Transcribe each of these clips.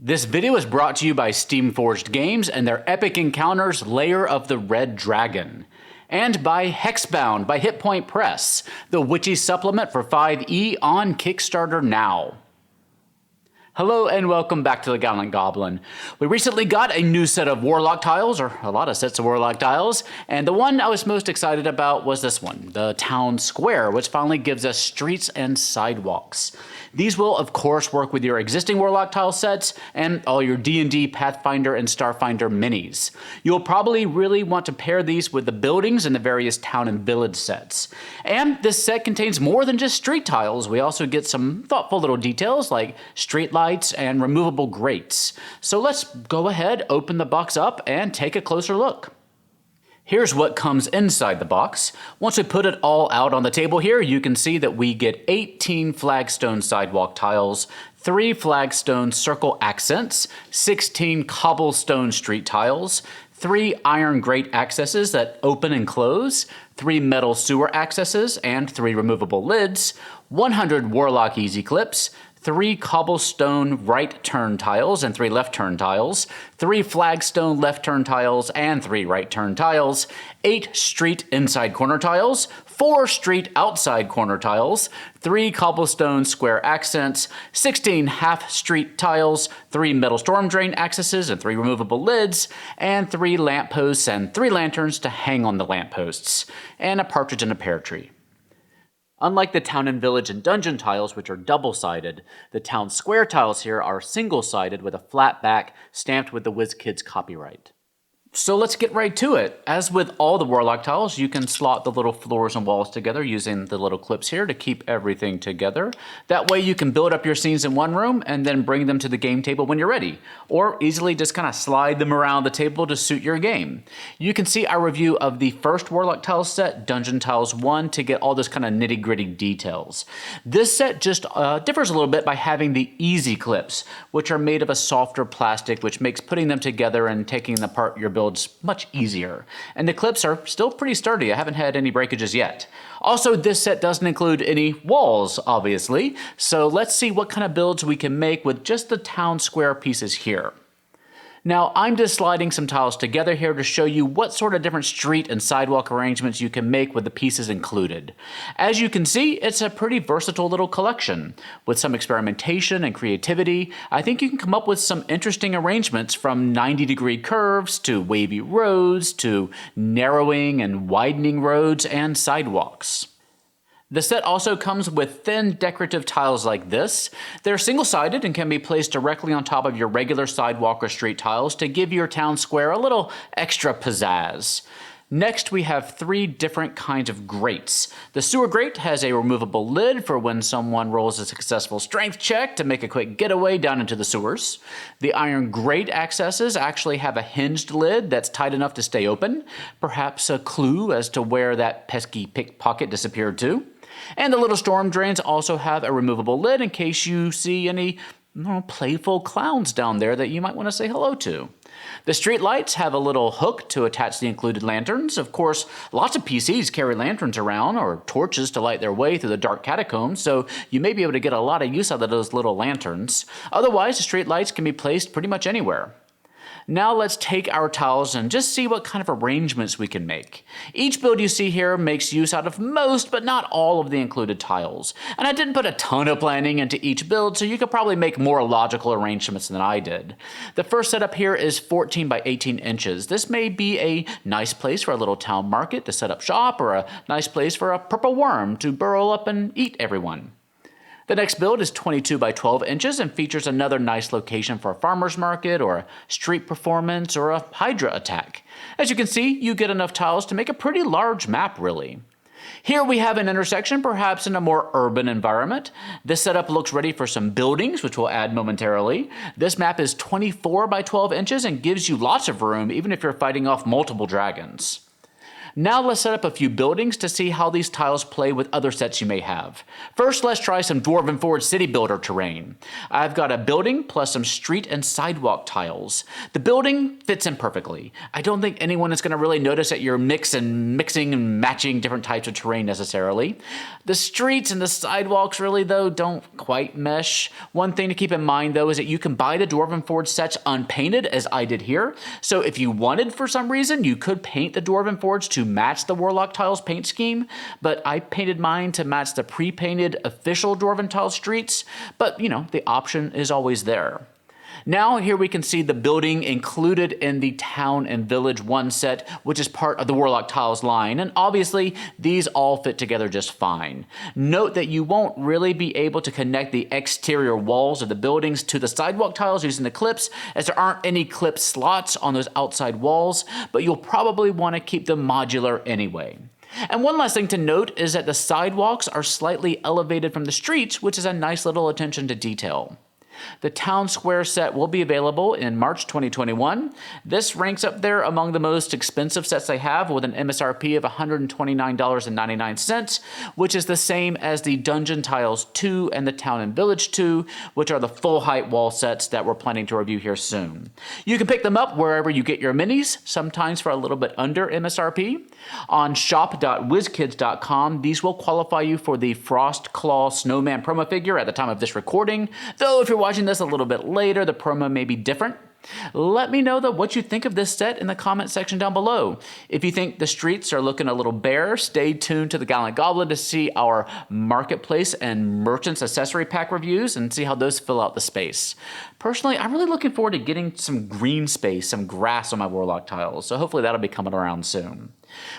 This video is brought to you by Steamforged Games and their Epic Encounters Lair of the Red Dragon. And by Hexbound by Hit Point Press, the witchy supplement for 5e on Kickstarter now. Hello and welcome back to the Gallant Goblin. We recently got a new set of WarLock tiles, or a lot of sets of WarLock tiles, and the one I was most excited about was this one, the Town Square, which finally gives us streets and sidewalks. These will, of course, work with your existing WarLock tile sets and all your D&D, Pathfinder, and Starfinder minis. You'll probably really want to pair these with the buildings and the various town and village sets. And this set contains more than just street tiles. We also get some thoughtful little details like street lights and removable grates. So let's go ahead, open the box up, and take a closer look. Here's what comes inside the box. Once we put it all out on the table here, you can see that we get 18 flagstone sidewalk tiles, 3 flagstone circle accents, 16 cobblestone street tiles, 3 iron grate accesses that open and close, 3 metal sewer accesses and 3 removable lids, 100 WarLock EZ clips, 3 cobblestone right turn tiles and 3 left turn tiles, 3 flagstone left turn tiles and 3 right turn tiles, 8 street inside corner tiles, 4 street outside corner tiles, 3 cobblestone square accents, 16 half street tiles, 3 metal storm drain accesses and 3 removable lids, and 3 lampposts and 3 lanterns to hang on the lampposts, and a partridge in a pear tree. Unlike the town and village and dungeon tiles, which are double-sided, the town square tiles here are single-sided with a flat back stamped with the WizKids copyright. So let's get right to it. As with all the WarLock tiles, you can slot the little floors and walls together using the little clips here to keep everything together. That way you can build up your scenes in one room and then bring them to the game table when you're ready, or easily just kind of slide them around the table to suit your game. You can see our review of the first WarLock tile set, Dungeon Tiles 1, to get all those kind of nitty-gritty details. This set just differs a little bit by having the EZ clips, which are made of a softer plastic, which makes putting them together and taking them apart your builds much easier. And the clips are still pretty sturdy. I haven't had any breakages yet. Also, this set doesn't include any walls, obviously, so let's see what kind of builds we can make with just the town square pieces here. Now, I'm just sliding some tiles together here to show you what sort of different street and sidewalk arrangements you can make with the pieces included. As you can see, it's a pretty versatile little collection. With some experimentation and creativity, I think you can come up with some interesting arrangements from 90-degree curves to wavy roads to narrowing and widening roads and sidewalks. The set also comes with thin decorative tiles like this. They're single-sided and can be placed directly on top of your regular sidewalk or street tiles to give your town square a little extra pizzazz. Next, we have 3 different kinds of grates. The sewer grate has a removable lid for when someone rolls a successful strength check to make a quick getaway down into the sewers. The iron grate accesses actually have a hinged lid that's tight enough to stay open, perhaps a clue as to where that pesky pickpocket disappeared to. And the little storm drains also have a removable lid in case you see any playful clowns down there that you might want to say hello to. The street lights have a little hook to attach the included lanterns. Of course, lots of PCs carry lanterns around or torches to light their way through the dark catacombs, so you may be able to get a lot of use out of those little lanterns. Otherwise, the street lights can be placed pretty much anywhere. Now let's take our tiles and just see what kind of arrangements we can make. Each build you see here makes use out of most, but not all of the included tiles. And I didn't put a ton of planning into each build, so you could probably make more logical arrangements than I did. The first setup here is 14 by 18 inches. This may be a nice place for a little town market to set up shop, or a nice place for a purple worm to burrow up and eat everyone. The next build is 22 by 12 inches and features another nice location for a farmer's market or a street performance or a Hydra attack. As you can see, you get enough tiles to make a pretty large map, really. Here we have an intersection, perhaps in a more urban environment. This setup looks ready for some buildings, which we'll add momentarily. This map is 24 by 12 inches and gives you lots of room, even if you're fighting off multiple dragons. Now let's set up a few buildings to see how these tiles play with other sets you may have. First, let's try some Dwarven Forge City Builder terrain. I've got a building plus some street and sidewalk tiles. The building fits in perfectly. I don't think anyone is going to really notice that you're mixing and matching different types of terrain necessarily. The streets and the sidewalks really, though, don't quite mesh. One thing to keep in mind, though, is that you can buy the Dwarven Forge sets unpainted, as I did here. So if you wanted, for some reason, you could paint the Dwarven Forge to match the WarLock Tiles paint scheme, but I painted mine to match the pre-painted official Dwarven Tile streets, but the option is always there. Now here we can see the building included in the Town and Village 1 set, which is part of the WarLock Tiles line, and obviously these all fit together just fine. Note that you won't really be able to connect the exterior walls of the buildings to the sidewalk tiles using the clips, as there aren't any clip slots on those outside walls, but you'll probably want to keep them modular anyway. And one last thing to note is that the sidewalks are slightly elevated from the streets, which is a nice little attention to detail. The Town Square set will be available in March 2021. This ranks up there among the most expensive sets I have, with an MSRP of $129.99, which is the same as the Dungeon Tiles 2 and the Town and Village 2, which are the full height wall sets that we're planning to review here soon. You can pick them up wherever you get your minis, sometimes for a little bit under MSRP. On shop.wizkids.com, these will qualify you for the Frost Claw Snowman promo figure at the time of this recording, though if you're watching this a little bit later, the promo may be different. Let me know what you think of this set in the comment section down below. If you think the streets are looking a little bare, stay tuned to the Gallant Goblin to see our Marketplace and Merchants Accessory Pack reviews and see how those fill out the space. Personally, I'm really looking forward to getting some green space, some grass on my WarLock tiles, so hopefully that'll be coming around soon.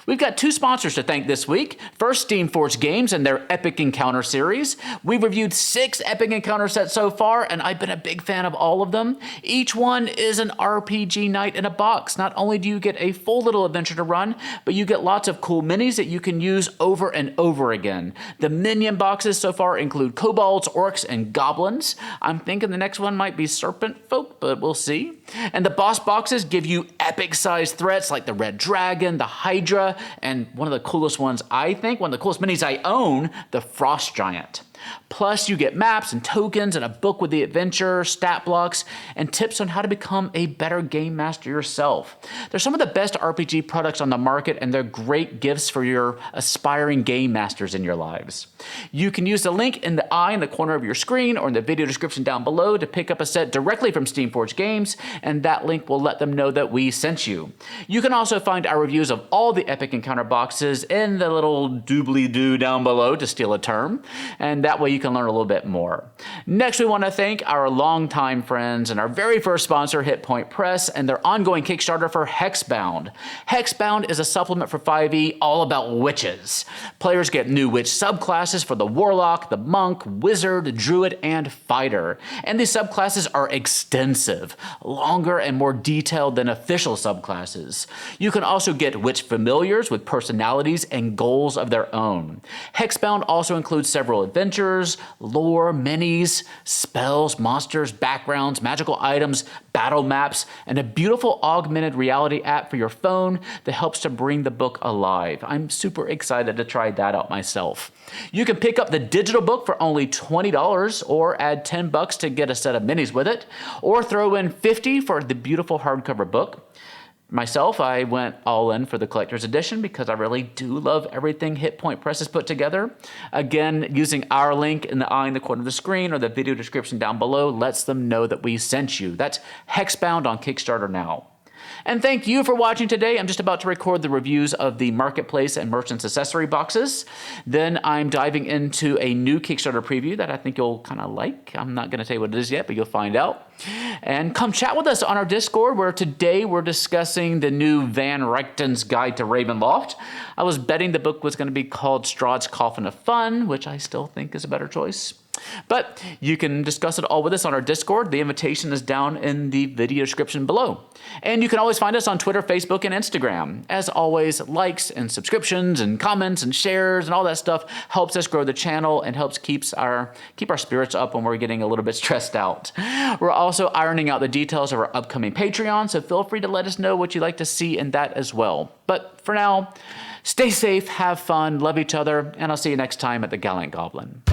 We've got two sponsors to thank this week. First, Steamforged Games and their Epic Encounter series. We've reviewed 6 Epic Encounter sets so far, and I've been a big fan of all of them. Each one is an RPG night in a box. Not only do you get a full little adventure to run, but you get lots of cool minis that you can use over and over again. The minion boxes so far include kobolds, orcs, and goblins. I'm thinking the next one might be serpent folk, but we'll see. And the boss boxes give you epic-sized threats like the red dragon, the Hydra, and one of the coolest ones, I think, one of the coolest minis I own, the Frost Giant. Plus, you get maps and tokens and a book with the adventure, stat blocks, and tips on how to become a better game master yourself. They're some of the best RPG products on the market, and they're great gifts for your aspiring game masters in your lives. You can use the link in the eye in the corner of your screen or in the video description down below to pick up a set directly from Steamforged Games, and that link will let them know that we sent you. You can also find our reviews of all the Epic Encounter boxes in the little doobly-doo down below, to steal a term, and that way you can learn a little bit more. Next, we want to thank our longtime friends and our very first sponsor, Hit Point Press, and their ongoing Kickstarter for Hexbound. Hexbound is a supplement for 5e all about witches. Players get new witch subclasses for the Warlock, the Monk, Wizard, Druid, and Fighter. And these subclasses are extensive, longer and more detailed than official subclasses. You can also get witch familiars with personalities and goals of their own. Hexbound also includes several adventures, lore, minis, spells, monsters, backgrounds, magical items, battle maps, and a beautiful augmented reality app for your phone that helps to bring the book alive. I'm super excited to try that out myself. You can pick up the digital book for only $20 or add $10 to get a set of minis with it, or throw in $50 for the beautiful hardcover book. Myself, I went all in for the collector's edition because I really do love everything Hit Point Press has put together. Again, using our link in the eye in the corner of the screen or the video description down below lets them know that we sent you. That's Hexbound on Kickstarter now. And thank you for watching today. I'm just about to record the reviews of the Marketplace and Merchants Accessory boxes. Then I'm diving into a new Kickstarter preview that I think you'll kind of like. I'm not going to tell you what it is yet, but you'll find out. And come chat with us on our Discord, where today we're discussing the new Van Richten's Guide to Ravenloft. I was betting the book was going to be called Strahd's Coffin of Fun, which I still think is a better choice. But you can discuss it all with us on our Discord. The invitation is down in the video description below. And you can always find us on Twitter, Facebook, and Instagram. As always, likes and subscriptions and comments and shares and all that stuff helps us grow the channel and helps keep our spirits up when we're getting a little bit stressed out. We're also ironing out the details of our upcoming Patreon, so feel free to let us know what you'd like to see in that as well. But for now, stay safe, have fun, love each other, and I'll see you next time at the Gallant Goblin.